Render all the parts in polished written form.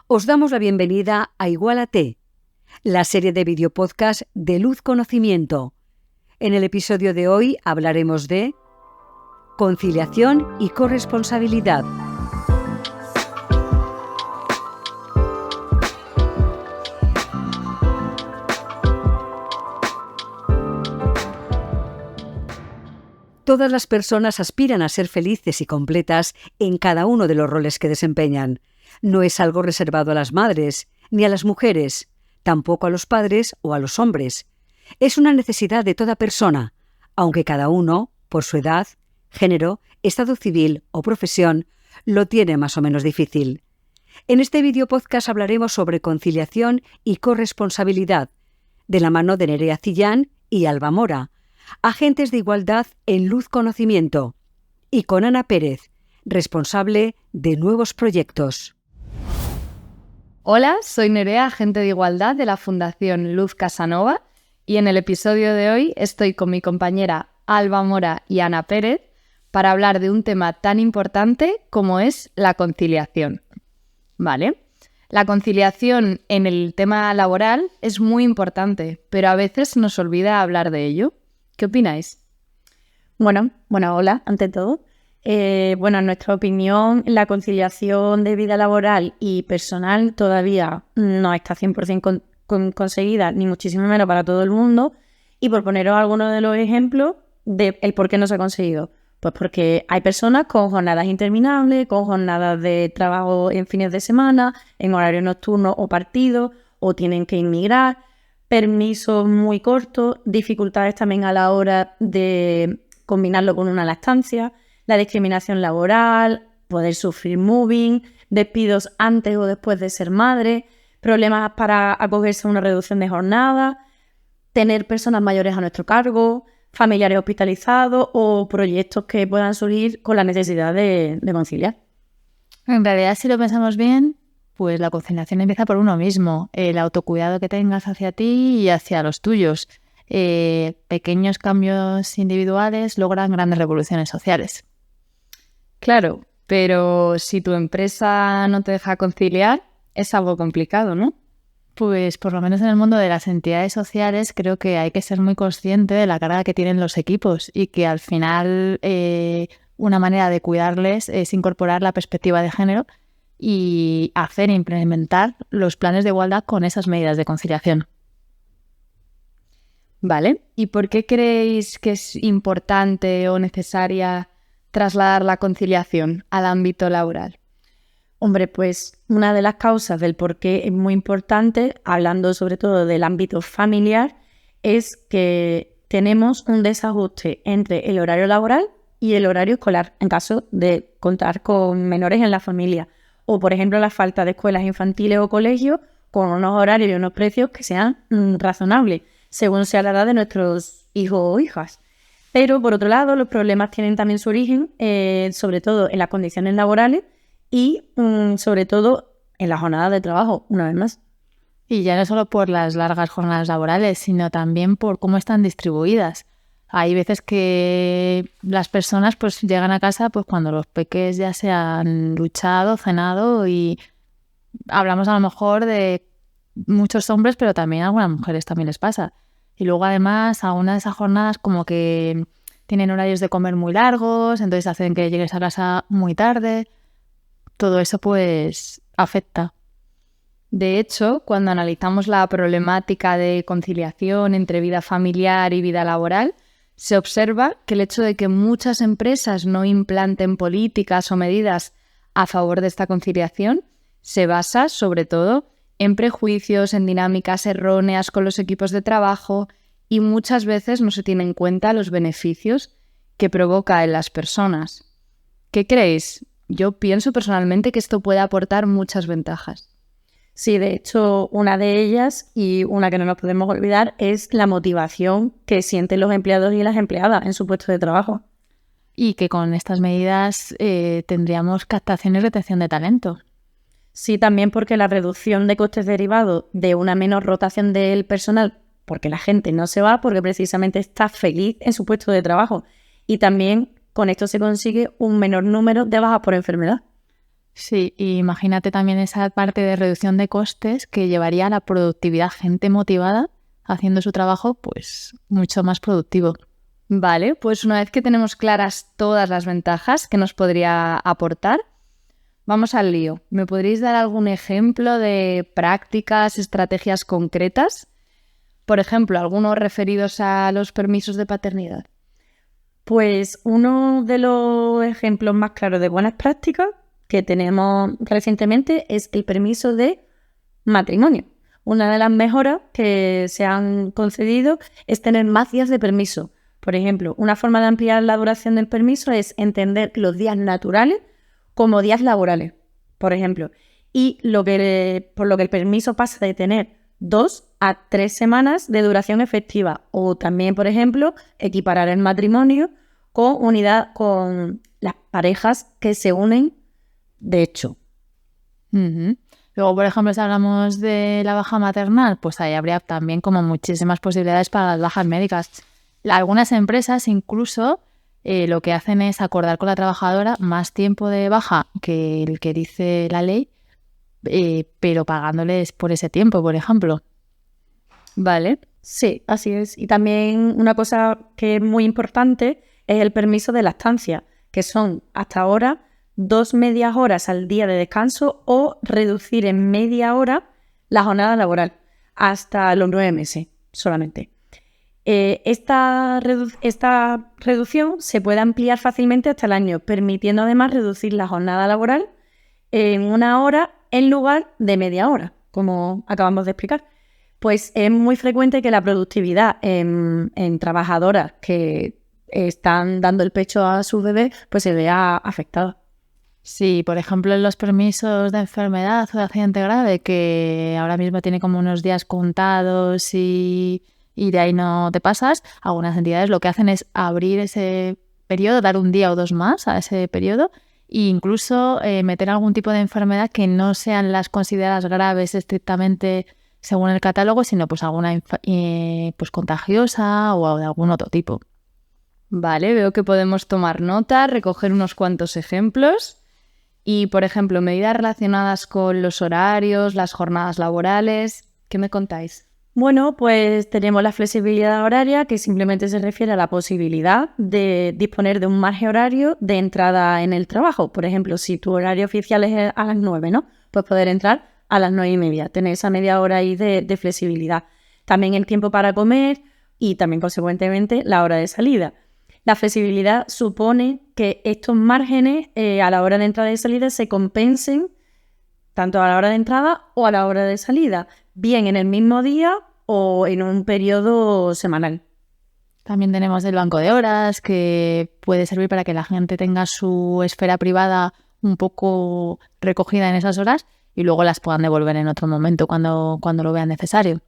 Os damos la bienvenida a Igualate, la serie de videopodcast de Luz Conocimiento. En el episodio de hoy hablaremos de conciliación y corresponsabilidad. Todas las personas aspiran a ser felices y completas en cada uno de los roles que desempeñan. No es algo reservado a las madres, ni a las mujeres, tampoco a los padres o a los hombres. Es una necesidad de toda persona, aunque cada uno, por su edad, género, estado civil o profesión, lo tiene más o menos difícil. En este videopodcast hablaremos sobre conciliación y corresponsabilidad, de la mano de Nerea Cillán y Alba Mora, agentes de igualdad en Luz Conocimiento, y con Ana Pérez, responsable de nuevos proyectos. Hola, soy Nerea, agente de igualdad de la Fundación Luz Casanova, y en el episodio de hoy estoy con mi compañera Alba Mora y Ana Pérez para hablar de un tema tan importante como es la conciliación. ¿Vale? La conciliación en el tema laboral es muy importante, pero a veces nos olvida hablar de ello. ¿Qué opináis? Bueno, hola, ante todo. En nuestra opinión, la conciliación de vida laboral y personal todavía no está 100% conseguida, ni muchísimo menos para todo el mundo. Y por poneros algunos de los ejemplos de el por qué no se ha conseguido. Pues porque hay personas con jornadas interminables, con jornadas de trabajo en fines de semana, en horario nocturno o partido, o tienen que inmigrar, permisos muy cortos, dificultades también a la hora de combinarlo con una lactancia, la discriminación laboral, poder sufrir moving, despidos antes o después de ser madre, problemas para acogerse a una reducción de jornada, tener personas mayores a nuestro cargo, familiares hospitalizados o proyectos que puedan surgir con la necesidad de conciliar. En realidad, si lo pensamos bien, pues la conciliación empieza por uno mismo, el autocuidado que tengas hacia ti y hacia los tuyos. Pequeños cambios individuales logran grandes revoluciones sociales. Claro, pero si tu empresa no te deja conciliar, es algo complicado, ¿no? Pues por lo menos en el mundo de las entidades sociales creo que hay que ser muy consciente de la carga que tienen los equipos y que al final una manera de cuidarles es incorporar la perspectiva de género y hacer e implementar los planes de igualdad con esas medidas de conciliación. Vale, ¿y por qué creéis que es importante o necesaria trasladar la conciliación al ámbito laboral? Hombre, pues una de las causas del por qué es muy importante, hablando sobre todo del ámbito familiar, es que tenemos un desajuste entre el horario laboral y el horario escolar, en caso de contar con menores en la familia. O, por ejemplo, la falta de escuelas infantiles o colegios con unos horarios y unos precios que sean razonables, según sea la edad de nuestros hijos o hijas. Pero, por otro lado, los problemas tienen también su origen, sobre todo en las condiciones laborales y, sobre todo, en la jornada de trabajo, una vez más. Y ya no solo por las largas jornadas laborales, sino también por cómo están distribuidas. Hay veces que las personas pues llegan a casa pues cuando los peques ya se han duchado, cenado, y hablamos a lo mejor de muchos hombres, pero también a algunas mujeres también les pasa. Y luego además algunas de esas jornadas como que tienen horarios de comer muy largos, entonces hacen que llegues a casa muy tarde. Todo eso pues afecta. De hecho, cuando analizamos la problemática de conciliación entre vida familiar y vida laboral, se observa que el hecho de que muchas empresas no implanten políticas o medidas a favor de esta conciliación se basa, sobre todo, en prejuicios, en dinámicas erróneas con los equipos de trabajo y muchas veces no se tienen en cuenta los beneficios que provoca en las personas. ¿Qué creéis? Yo pienso personalmente que esto puede aportar muchas ventajas. Sí, de hecho, una de ellas, y una que no nos podemos olvidar, es la motivación que sienten los empleados y las empleadas en su puesto de trabajo. Y que con estas medidas tendríamos captación y retención de talento. Sí, también porque la reducción de costes derivados de una menor rotación del personal, porque la gente no se va, porque precisamente está feliz en su puesto de trabajo. Y también con esto se consigue un menor número de bajas por enfermedad. Sí, y imagínate también esa parte de reducción de costes que llevaría a la productividad, gente motivada haciendo su trabajo pues mucho más productivo. Vale, pues una vez que tenemos claras todas las ventajas que nos podría aportar, vamos al lío. ¿Me podríais dar algún ejemplo de prácticas, estrategias concretas? Por ejemplo, algunos referidos a los permisos de paternidad. Pues uno de los ejemplos más claros de buenas prácticas que tenemos recientemente es el permiso de matrimonio. Una de las mejoras que se han concedido es tener más días de permiso. Por ejemplo, una forma de ampliar la duración del permiso es entender los días naturales como días laborales, por ejemplo, y por lo que el permiso pasa de tener 2 a 3 semanas de duración efectiva, o también, por ejemplo, equiparar el matrimonio con las parejas que se unen de hecho. Luego, por ejemplo, si hablamos de la baja maternal, pues ahí habría también como muchísimas posibilidades para las bajas médicas. Algunas empresas incluso lo que hacen es acordar con la trabajadora más tiempo de baja que el que dice la ley, pero pagándoles por ese tiempo, por ejemplo. Vale, sí, así es. Y también una cosa que es muy importante es el permiso de lactancia, que son hasta ahora 2 medias horas al día de descanso o reducir en media hora la jornada laboral hasta los 9 meses solamente. Esta reducción se puede ampliar fácilmente hasta el año, permitiendo además reducir la jornada laboral en 1 hora en lugar de media hora, como acabamos de explicar. Pues es muy frecuente que la productividad en trabajadoras que están dando el pecho a sus bebés pues se vea afectada. Sí, por ejemplo, en los permisos de enfermedad o de accidente grave, que ahora mismo tiene como unos días contados y de ahí no te pasas, algunas entidades lo que hacen es abrir ese periodo, dar 1 día o 2 más a ese periodo e incluso meter algún tipo de enfermedad que no sean las consideradas graves estrictamente según el catálogo, sino pues alguna pues contagiosa o de algún otro tipo. Vale, veo que podemos tomar nota, recoger unos cuantos ejemplos y, por ejemplo, medidas relacionadas con los horarios, las jornadas laborales. ¿Qué me contáis? Bueno, pues tenemos la flexibilidad horaria, que simplemente se refiere a la posibilidad de disponer de un margen horario de entrada en el trabajo. Por ejemplo, si tu horario oficial es a las 9, ¿no? Pues poder entrar a las 9:30, tener esa media hora ahí de flexibilidad. También el tiempo para comer y también, consecuentemente, la hora de salida. La flexibilidad supone que estos márgenes a la hora de entrada y salida se compensen tanto a la hora de entrada o a la hora de salida, bien en el mismo día o en un periodo semanal. También tenemos el banco de horas, que puede servir para que la gente tenga su esfera privada un poco recogida en esas horas y luego las puedan devolver en otro momento cuando lo vean necesario.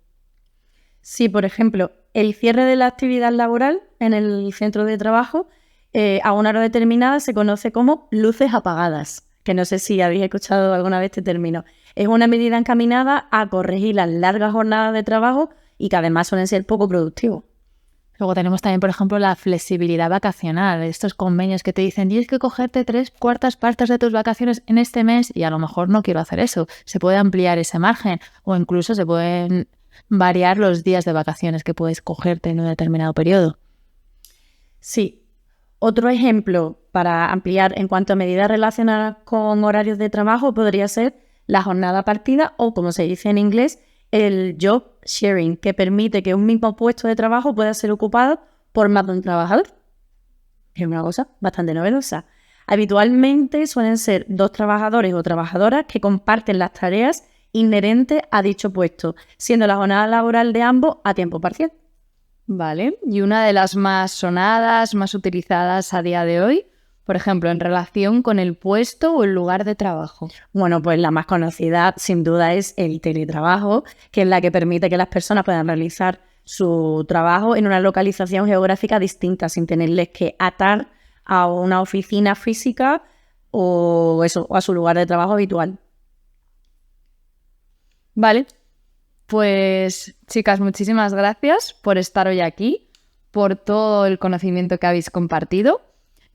Sí, por ejemplo, el cierre de la actividad laboral en el centro de trabajo a una hora determinada se conoce como luces apagadas, que no sé si habéis escuchado alguna vez este término. Es una medida encaminada a corregir las largas jornadas de trabajo y que además suelen ser poco productivos. Luego tenemos también, por ejemplo, la flexibilidad vacacional, estos convenios que te dicen tienes que cogerte 3/4 partes de tus vacaciones en este mes y a lo mejor no quiero hacer eso. Se puede ampliar ese margen o incluso se pueden variar los días de vacaciones que puedes cogerte en un determinado periodo. Sí. Otro ejemplo para ampliar en cuanto a medidas relacionadas con horarios de trabajo podría ser la jornada partida o, como se dice en inglés, el job sharing, que permite que un mismo puesto de trabajo pueda ser ocupado por más de un trabajador. Es una cosa bastante novedosa. Habitualmente suelen ser 2 trabajadores o trabajadoras que comparten las tareas inherentes a dicho puesto, siendo la jornada laboral de ambos a tiempo parcial. Vale, y una de las más sonadas, más utilizadas a día de hoy, por ejemplo, en relación con el puesto o el lugar de trabajo. Bueno, pues la más conocida sin duda es el teletrabajo, que es la que permite que las personas puedan realizar su trabajo en una localización geográfica distinta sin tenerles que atar a una oficina física o a su lugar de trabajo habitual. Vale, pues chicas, muchísimas gracias por estar hoy aquí, por todo el conocimiento que habéis compartido.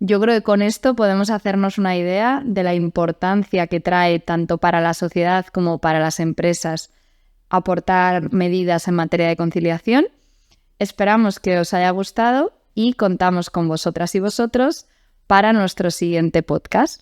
Yo creo que con esto podemos hacernos una idea de la importancia que trae tanto para la sociedad como para las empresas aportar medidas en materia de conciliación. Esperamos que os haya gustado y contamos con vosotras y vosotros para nuestro siguiente podcast.